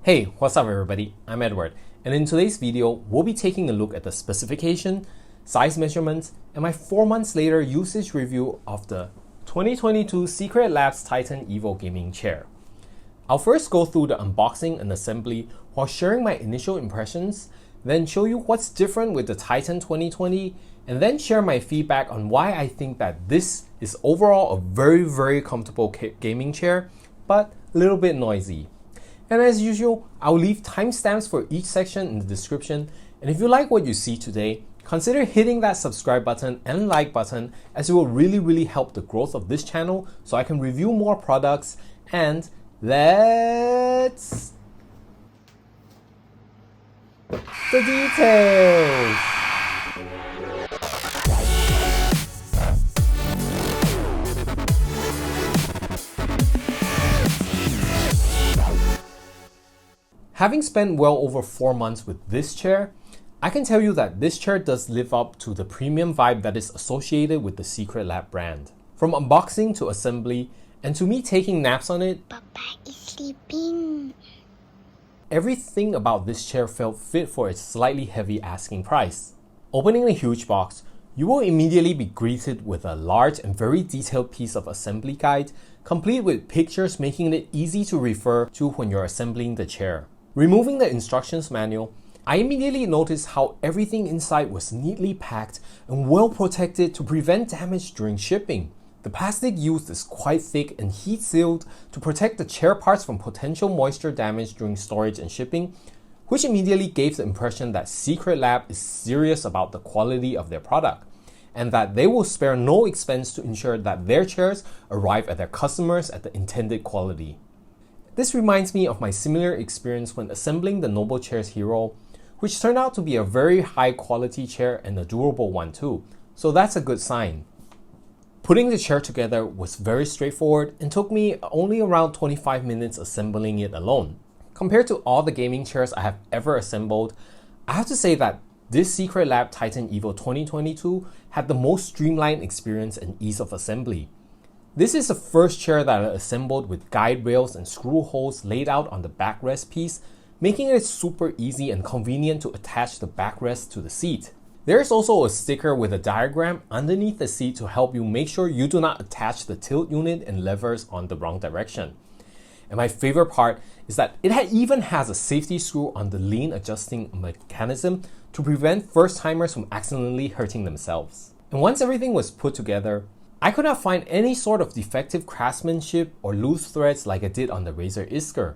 Hey, what's up everybody? I'm Edward, and in today's video, we'll be taking a look at the specification, size measurements, and my 4 months later usage review of the 2022 Secretlab Titan Evo gaming chair. I'll first go through the unboxing and assembly while sharing my initial impressions, then show you what's different with the Titan 2020, and then share my feedback on why I think that this is overall a very comfortable gaming chair, but a little bit noisy. And as usual, I'll leave timestamps for each section in the description, and if you like what you see today, consider hitting that subscribe button and like button, as it will really help the growth of this channel so I can review more products. And let's the details. Having spent well over 4 months with this chair, I can tell you that this chair does live up to the premium vibe that is associated with the Secretlab brand. From unboxing to assembly, and to me taking naps on it, Papa is sleeping. Everything about this chair felt fit for its slightly heavy asking price. Opening the huge box, you will immediately be greeted with a large and very detailed piece of assembly guide, complete with pictures making it easy to refer to when you're assembling the chair. Removing the instructions manual, I immediately noticed how everything inside was neatly packed and well protected to prevent damage during shipping. The plastic used is quite thick and heat sealed to protect the chair parts from potential moisture damage during storage and shipping, which immediately gave the impression that Secretlab is serious about the quality of their product, and that they will spare no expense to ensure that their chairs arrive at their customers at the intended quality. This reminds me of my similar experience when assembling the Noble Chairs Hero, which turned out to be a very high quality chair and a durable one too, so that's a good sign. Putting the chair together was very straightforward and took me only around 25 minutes assembling it alone. Compared to all the gaming chairs I have ever assembled, I have to say that this Secretlab Titan Evo 2022 had the most streamlined experience and ease of assembly. This is the first chair that I assembled with guide rails and screw holes laid out on the backrest piece, making it super easy and convenient to attach the backrest to the seat. There is also a sticker with a diagram underneath the seat to help you make sure you do not attach the tilt unit and levers on the wrong direction. And my favorite part is that it even has a safety screw on the lean adjusting mechanism to prevent first-timers from accidentally hurting themselves. And once everything was put together, I could not find any sort of defective craftsmanship or loose threads like I did on the Razer Isker.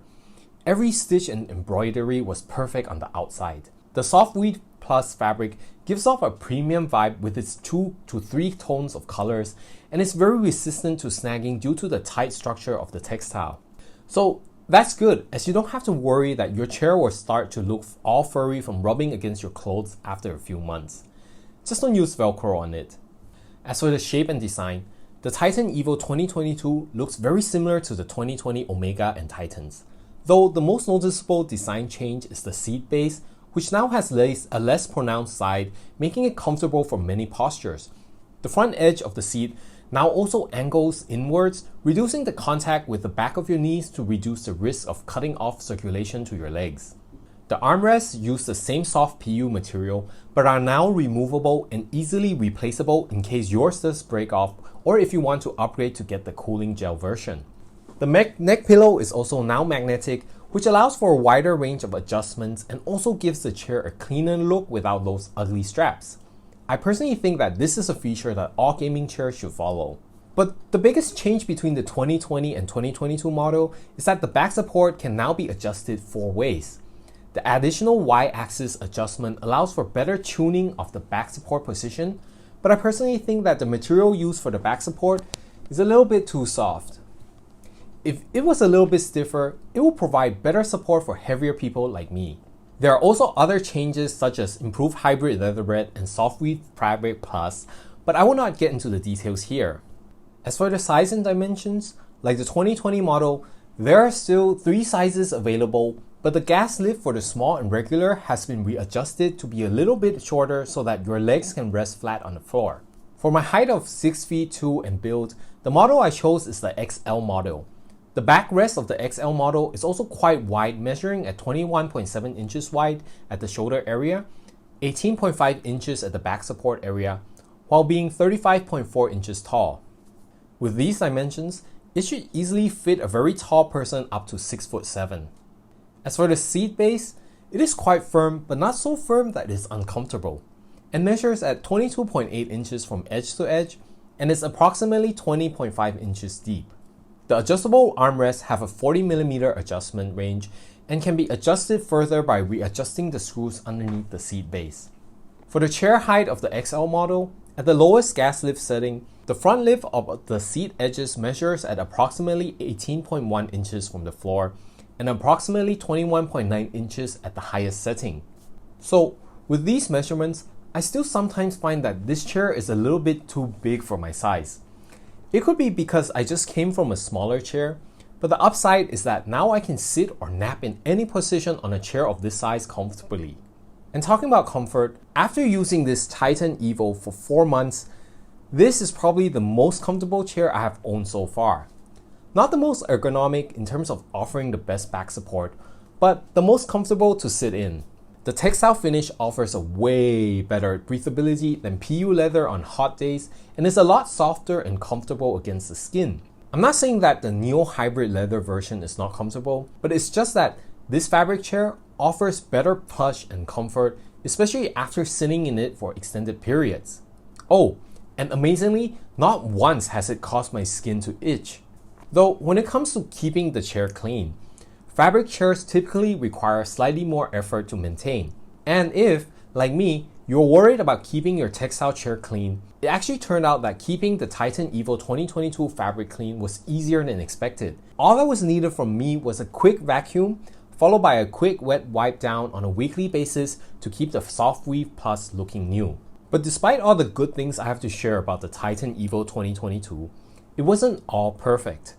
Every stitch and embroidery was perfect on the outside. The Softweave Plus fabric gives off a premium vibe with its 2 to 3 tones of colors, and is very resistant to snagging due to the tight structure of the textile. So that's good, as you don't have to worry that your chair will start to look all furry from rubbing against your clothes after a few months. Just don't use Velcro on it. As for the shape and design, the Titan Evo 2022 looks very similar to the 2020 Omega and Titans, though the most noticeable design change is the seat base, which now has a less pronounced side, making it comfortable for many postures. The front edge of the seat now also angles inwards, reducing the contact with the back of your knees to reduce the risk of cutting off circulation to your legs. The armrests use the same soft PU material, but are now removable and easily replaceable in case yours does break off, or if you want to upgrade to get the cooling gel version. The neck pillow is also now magnetic, which allows for a wider range of adjustments and also gives the chair a cleaner look without those ugly straps. I personally think that this is a feature that all gaming chairs should follow. But the biggest change between the 2020 and 2022 model is that the back support can now be adjusted 4 ways. The additional Y-axis adjustment allows for better tuning of the back support position, but I personally think that the material used for the back support is a little bit too soft. If it was a little bit stiffer, it will provide better support for heavier people like me. There are also other changes such as improved hybrid leatherette and Softweave Plus, but I will not get into the details here. As for the size and dimensions, like the 2020 model, there are still 3 sizes available, but the gas lift for the small and regular has been readjusted to be a little bit shorter so that your legs can rest flat on the floor. For my height of 6 feet 2 and build, the model I chose is the XL model. The backrest of the XL model is also quite wide, measuring at 21.7 inches wide at the shoulder area, 18.5 inches at the back support area, while being 35.4 inches tall. With these dimensions, it should easily fit a very tall person up to 6'7". As for the seat base, it is quite firm, but not so firm that it is uncomfortable, and measures at 22.8 inches from edge to edge and is approximately 20.5 inches deep. The adjustable armrests have a 40mm adjustment range and can be adjusted further by readjusting the screws underneath the seat base. For the chair height of the XL model, at the lowest gas lift setting, the front lift of the seat edges measures at approximately 18.1 inches from the floor and approximately 21.9 inches at the highest setting. So, with these measurements, I still sometimes find that this chair is a little bit too big for my size. It could be because I just came from a smaller chair, but the upside is that now I can sit or nap in any position on a chair of this size comfortably. And talking about comfort, after using this Titan Evo for 4 months, this is probably the most comfortable chair I have owned so far. Not the most ergonomic in terms of offering the best back support, but the most comfortable to sit in. The textile finish offers a way better breathability than PU leather on hot days and is a lot softer and comfortable against the skin. I'm not saying that the Neo Hybrid leather version is not comfortable, but it's just that this fabric chair offers better plush and comfort, especially after sitting in it for extended periods. Oh, and amazingly, not once has it caused my skin to itch. Though when it comes to keeping the chair clean, fabric chairs typically require slightly more effort to maintain. And if, like me, you're worried about keeping your textile chair clean, it actually turned out that keeping the Titan Evo 2022 fabric clean was easier than expected. All that was needed from me was a quick vacuum, followed by a quick wet wipe down on a weekly basis to keep the Softweave Plus looking new. But despite all the good things I have to share about the Titan Evo 2022, it wasn't all perfect.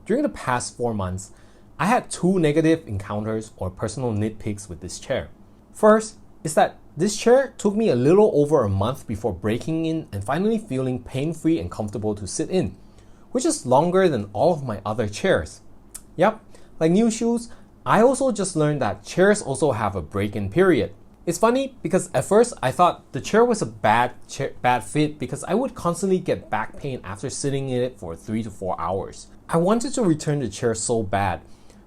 During the past 4 months, I had 2 negative encounters or personal nitpicks with this chair. First is that this chair took me a little over a month before breaking in and finally feeling pain-free and comfortable to sit in, which is longer than all of my other chairs. Yep, like new shoes, I also just learned that chairs also have a break-in period. It's funny because at first I thought the chair was a bad fit because I would constantly get back pain after sitting in it for 3 to 4 hours. I wanted to return the chair so bad,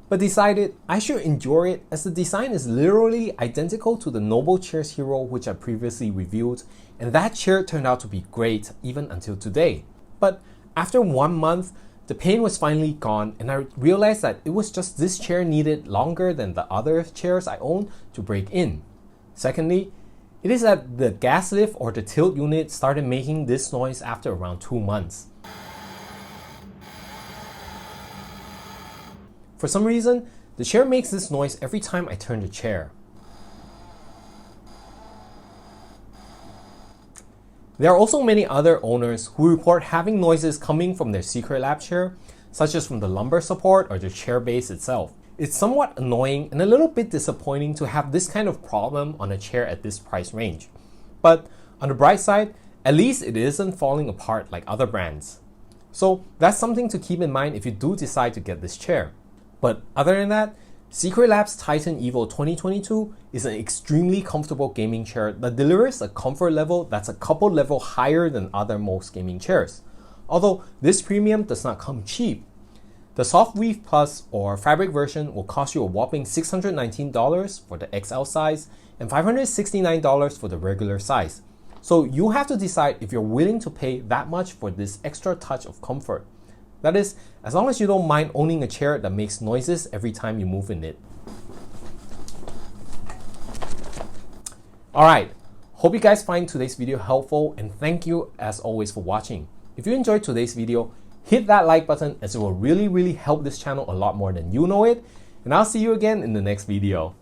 but decided I should endure it as the design is literally identical to the Noble Chairs Hero which I previously reviewed, and that chair turned out to be great even until today. But after 1 month, the pain was finally gone and I realized that it was just this chair needed longer than the other chairs I owned to break in. Secondly, it is that the gas lift or the tilt unit started making this noise after around 2 months. For some reason, the chair makes this noise every time I turn the chair. There are also many other owners who report having noises coming from their Secretlab chair, such as from the lumbar support or the chair base itself. It's somewhat annoying and a little bit disappointing to have this kind of problem on a chair at this price range. But on the bright side, at least it isn't falling apart like other brands. So that's something to keep in mind if you do decide to get this chair. But other than that, Secretlab's Titan Evo 2022 is an extremely comfortable gaming chair that delivers a comfort level that's a couple level higher than other most gaming chairs. Although this premium does not come cheap. The Softweave Plus or fabric version will cost you a whopping $619 for the XL size and $569 for the regular size. So you have to decide if you're willing to pay that much for this extra touch of comfort. That is, as long as you don't mind owning a chair that makes noises every time you move in it. Alright, hope you guys find today's video helpful and thank you as always for watching. If you enjoyed today's video, hit that like button as it will really help this channel a lot more than you know it. And I'll see you again in the next video.